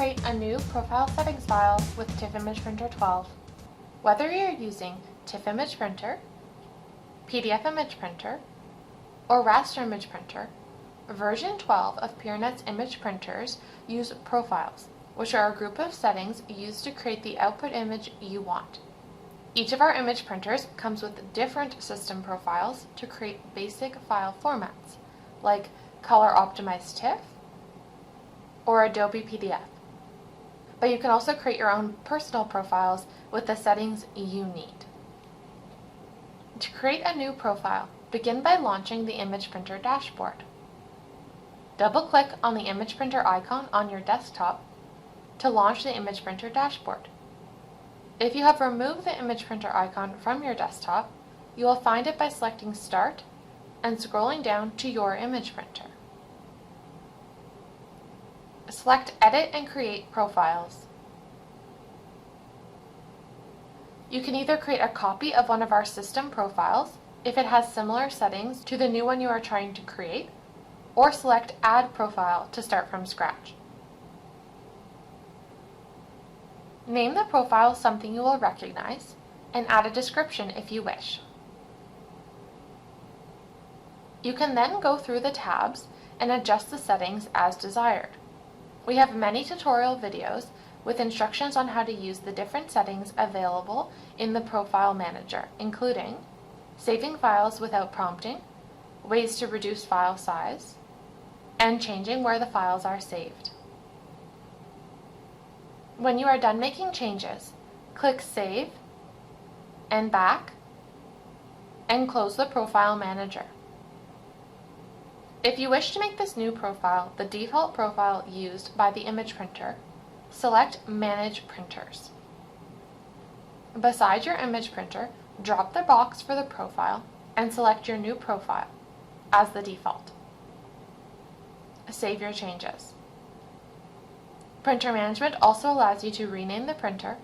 create a new profile settings file with TIFF Image Printer 12. Whether you're using TIFF Image Printer, PDF Image Printer, or raster image printer, version 12 of Peernet's image printers use profiles, which are a group of settings used to create the output image you want. Each of our image printers comes with different system profiles to create basic file formats, like color optimized TIFF or Adobe PDF. But you can also create your own personal profiles with the settings you need. To create a new profile, begin by launching the image printer dashboard. Double-click on the image printer icon on your desktop to launch the image printer dashboard. If you have removed the image printer icon from your desktop, you will find it by selecting Start and scrolling down to your image printer. Select Edit and Create Profiles. You can either create a copy of one of our system profiles if it has similar settings to the new one you are trying to create, or select Add Profile to start from scratch. Name the profile something you will recognize and add a description if you wish. You can then go through the tabs and adjust the settings as desired. We have many tutorial videos with instructions on how to use the different settings available in the Profile Manager, including saving files without prompting, ways to reduce file size, and changing where the files are saved. When you are done making changes, click Save and Back and close the Profile Manager. If you wish to make this new profile the default profile used by the image printer, select Manage Printers. Beside your image printer, drop the box for the profile and select your new profile as the default. Save your changes. Printer Management also allows you to rename the printer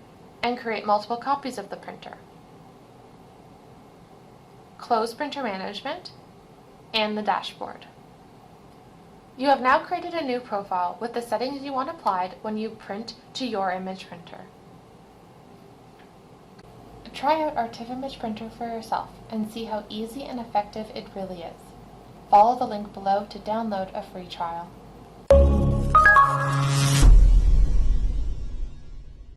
and create multiple copies of the printer. Close Printer Management and the dashboard. You have now created a new profile with the settings you want applied when you print to your image printer. Try out our TIFF Image Printer for yourself and see how easy and effective it really is. Follow the link below to download a free trial.